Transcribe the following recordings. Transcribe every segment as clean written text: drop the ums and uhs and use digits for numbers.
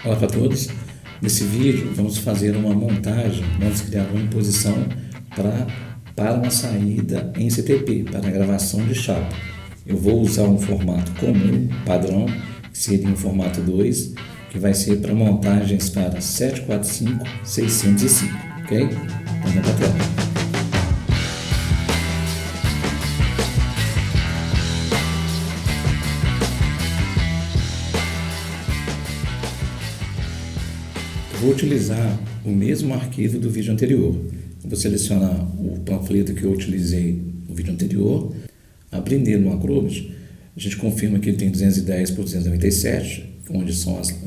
Olá para todos. Nesse vídeo vamos fazer uma montagem, vamos criar uma imposição para uma saída em CTP, para a gravação de chapa. Eu vou usar um formato comum, padrão, que seria um formato 2, que vai ser para montagens para 745, 605, ok? Vamos para a tela. Vou utilizar o mesmo arquivo do vídeo anterior. Vou selecionar o panfleto que eu utilizei no vídeo anterior, abrir nele no Acrobat, a gente confirma que ele tem 210 por 297,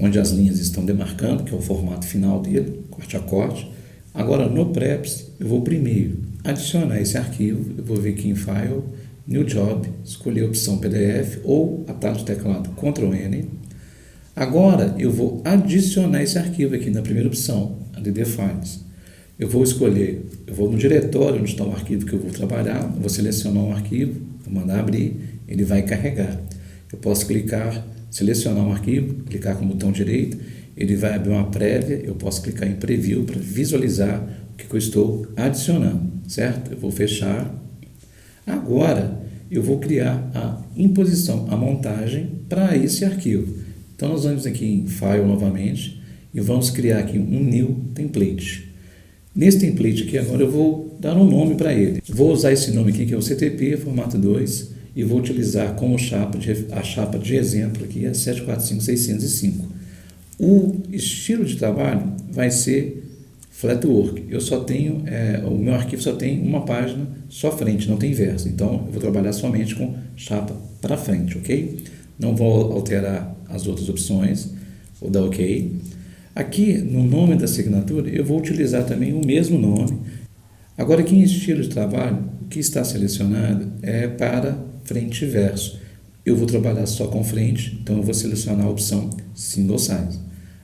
onde as linhas estão demarcando, que é o formato final dele, corte a corte. Agora no Preps, eu vou primeiro adicionar esse arquivo, eu vou vir aqui em File, New Job, escolher a opção PDF ou atalho de teclado Ctrl+N. Agora eu vou adicionar esse arquivo aqui na primeira opção, add files. Eu vou no diretório onde está o arquivo que eu vou trabalhar, vou selecionar um arquivo, vou mandar abrir, ele vai carregar. Eu posso selecionar um arquivo, clicar com o botão direito, ele vai abrir uma prévia, eu posso clicar em Preview para visualizar o que eu estou adicionando, certo? Eu vou fechar. Agora eu vou criar a imposição, a montagem para esse arquivo. Então, nós vamos aqui em File novamente e vamos criar aqui um New Template. Nesse template aqui, agora eu vou dar um nome para ele. Vou usar esse nome aqui, que é o CTP, formato 2, e vou utilizar como a chapa de exemplo aqui, a 745-605. O estilo de trabalho vai ser Flatwork. O meu arquivo só tem uma página, só frente, não tem verso. Então, eu vou trabalhar somente com chapa para frente, ok? Não vou alterar as outras opções, vou dar OK. Aqui, no nome da assinatura, eu vou utilizar também o mesmo nome. Agora, aqui em estilo de trabalho, o que está selecionado é para frente e verso. Eu vou trabalhar só com frente, então eu vou selecionar a opção Single Size.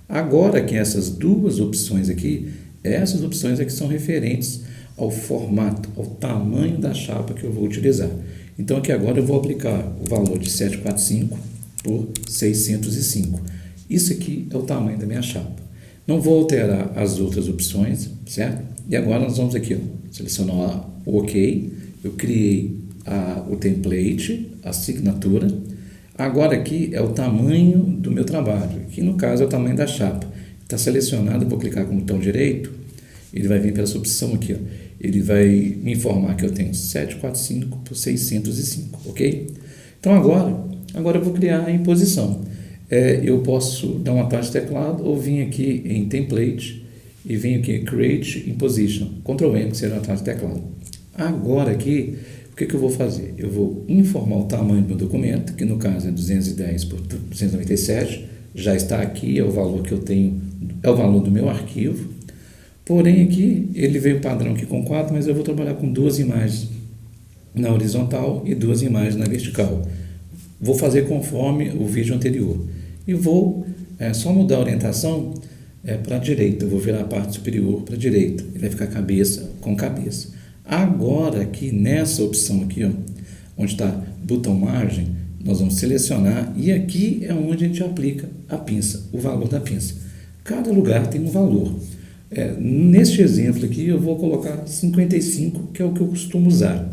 Agora que essas duas opções aqui, essas opções aqui são referentes ao formato, ao tamanho da chapa que eu vou utilizar. Então, aqui agora eu vou aplicar o valor de 745 por 605. Isso aqui é o tamanho da minha chapa. Não vou alterar as outras opções, certo? E agora nós vamos aqui, selecionar o OK. Eu criei o template, a assinatura. Agora aqui é o tamanho do meu trabalho. Aqui no caso é o tamanho da chapa. Está selecionado, eu vou clicar com o botão direito. Ele vai vir para essa opção aqui. Ele vai me informar que eu tenho 745 por 605, ok? Então agora eu vou criar a imposição. Eu posso dar um atalho de teclado ou vir aqui em Template e venho aqui Create Imposition, Ctrl+M, que será o atalho de teclado. Agora aqui, o que eu vou fazer? Eu vou informar o tamanho do meu documento, que no caso é 210 por 297, já está aqui, é o valor que eu tenho, é o valor do meu arquivo. Porém aqui, ele veio padrão aqui com 4, mas eu vou trabalhar com 2 imagens na horizontal e 2 imagens na vertical. Vou fazer conforme o vídeo anterior. E vou só mudar a orientação para a direita. Eu vou virar a parte superior para a direita. Ele vai ficar cabeça com cabeça. Agora aqui nessa opção aqui, onde está botão margem, nós vamos selecionar e aqui é onde a gente aplica a pinça, o valor da pinça. Cada lugar tem um valor. Neste exemplo aqui eu vou colocar 55, que é o que eu costumo usar.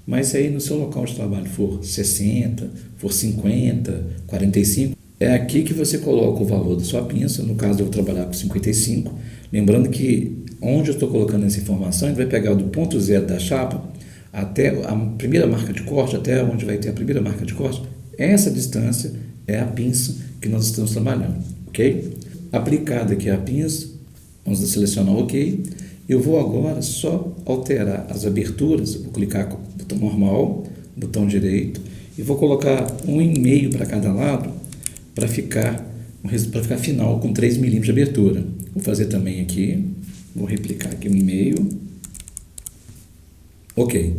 Mas se aí no seu local de trabalho for 60, for 50, 45, é aqui que você coloca o valor da sua pinça. No caso eu vou trabalhar com 55. Lembrando que onde eu estou colocando essa informação, ele vai pegar do ponto zero da chapa até a primeira marca de corte, até onde vai ter a primeira marca de corte. Essa distância é a pinça que nós estamos trabalhando, ok? Aplicada aqui a pinça, vamos selecionar OK. Eu vou agora só alterar as aberturas. Eu vou clicar com o botão normal, botão direito, e vou colocar 1,5 para cada lado para ficar final com 3 milímetros de abertura. Vou fazer também aqui, vou replicar aqui 1,5. Ok.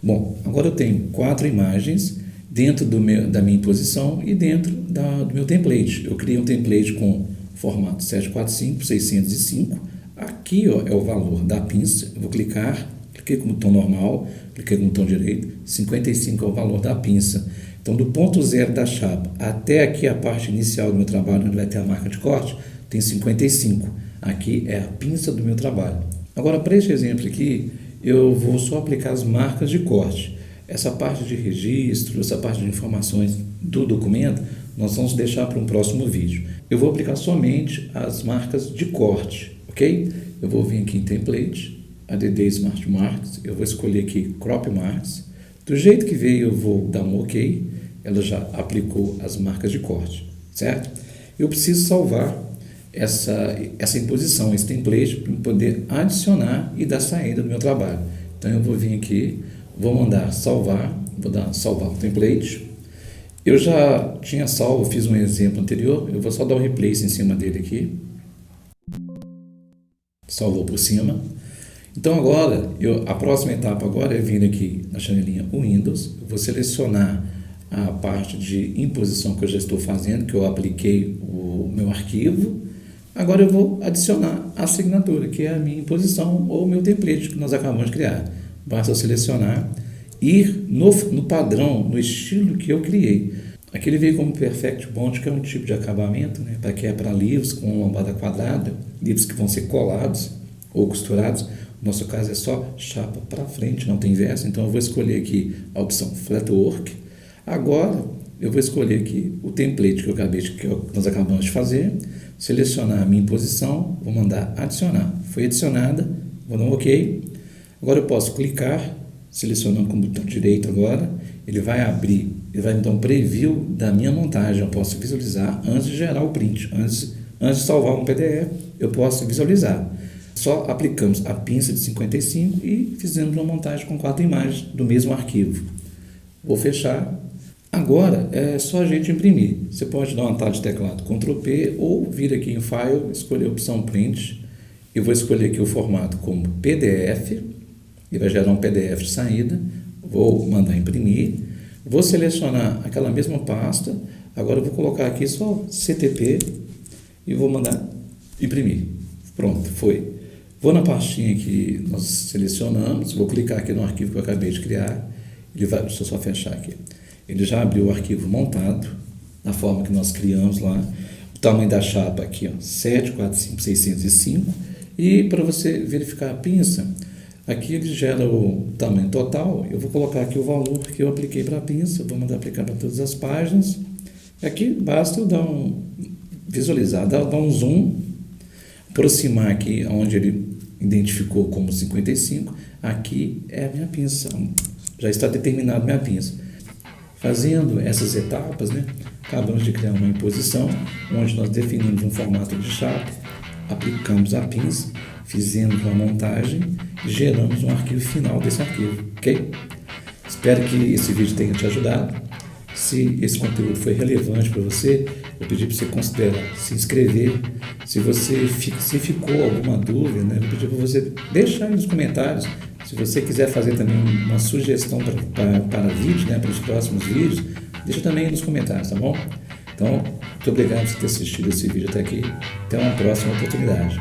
Bom, agora eu tenho 4 imagens dentro da minha imposição e dentro do meu template. Eu criei um template com formato 745 por 605. Aqui é o valor da pinça. Eu vou cliquei com o botão normal, cliquei com o botão direito, 55 é o valor da pinça. Então, do ponto zero da chapa até aqui a parte inicial do meu trabalho, onde vai ter a marca de corte, tem 55. Aqui é a pinça do meu trabalho. Agora, para este exemplo aqui, eu vou só aplicar as marcas de corte. Essa parte de registro, essa parte de informações do documento, nós vamos deixar para um próximo vídeo. Eu vou aplicar somente as marcas de corte, ok? Eu vou vir aqui em Template, ADD Smart Marks, eu vou escolher aqui Crop Marks. Do jeito que veio, eu vou dar um OK. Ela já aplicou as marcas de corte, certo? Eu preciso salvar essa imposição, esse template, para poder adicionar e dar saída do meu trabalho. Então, eu vou vir aqui, vou mandar salvar, vou dar salvar o template. Eu já tinha salvo, fiz um exemplo anterior, eu vou só dar um replace em cima dele aqui. Salvou por cima. Então agora, a próxima etapa agora é vir aqui na janelinha Windows, eu vou selecionar a parte de imposição que eu já estou fazendo, que eu apliquei o meu arquivo. Agora eu vou adicionar a assinatura, que é a minha imposição ou o meu template que nós acabamos de criar. Basta eu selecionar, ir no padrão, no estilo que eu criei. Aqui ele veio como Perfect Bond, que é um tipo de acabamento, né, para que é para livros com lombada quadrada, livros que vão ser colados ou costurados. No nosso caso é só chapa para frente, não tem verso, então eu vou escolher aqui a opção Flatwork. Agora eu vou escolher aqui o template que nós acabamos de fazer, selecionar a minha imposição, vou mandar adicionar. Foi adicionada, vou dar um OK. Agora eu posso clicar, selecionando com o botão direito agora, ele vai abrir, ele vai me dar um preview da minha montagem, eu posso visualizar antes de gerar o print, antes de salvar um PDF, eu posso visualizar. Só aplicamos a pinça de 55 e fizemos uma montagem com 4 imagens do mesmo arquivo. Vou fechar. Agora é só a gente imprimir. Você pode dar um atalho de teclado Ctrl P ou vir aqui em File, escolher a opção Print. Eu vou escolher aqui o formato como PDF. Ele vai gerar um PDF de saída. Vou mandar imprimir. Vou selecionar aquela mesma pasta. Agora eu vou colocar aqui só CTP e vou mandar imprimir. Pronto, foi. Vou na pastinha que nós selecionamos, vou clicar aqui no arquivo que eu acabei de criar. Deixa eu só fechar aqui. Ele já abriu o arquivo montado, da forma que nós criamos lá. O tamanho da chapa aqui, ó, 745/605. E para você verificar a pinça, aqui ele gera o tamanho total. Eu vou colocar aqui o valor que eu apliquei para a pinça. Vou mandar aplicar para todas as páginas. Aqui basta eu visualizar, dar um zoom, aproximar aqui onde ele identificou como 55. Aqui é a minha pinça. Já está determinado minha pinça. Fazendo essas etapas, né, acabamos de criar uma imposição, onde nós definimos um formato de chapa, aplicamos a pinça, fizemos uma montagem e geramos um arquivo final desse arquivo, ok? Espero que esse vídeo tenha te ajudado. Se esse conteúdo foi relevante para você, eu pedi para você considerar se inscrever. Se ficou alguma dúvida, né, eu pedi para você deixar aí nos comentários. Se você quiser fazer também uma sugestão para vídeo, né, para os próximos vídeos, deixa também nos comentários, tá bom? Então, muito obrigado por ter assistido esse vídeo até aqui. Até uma próxima oportunidade.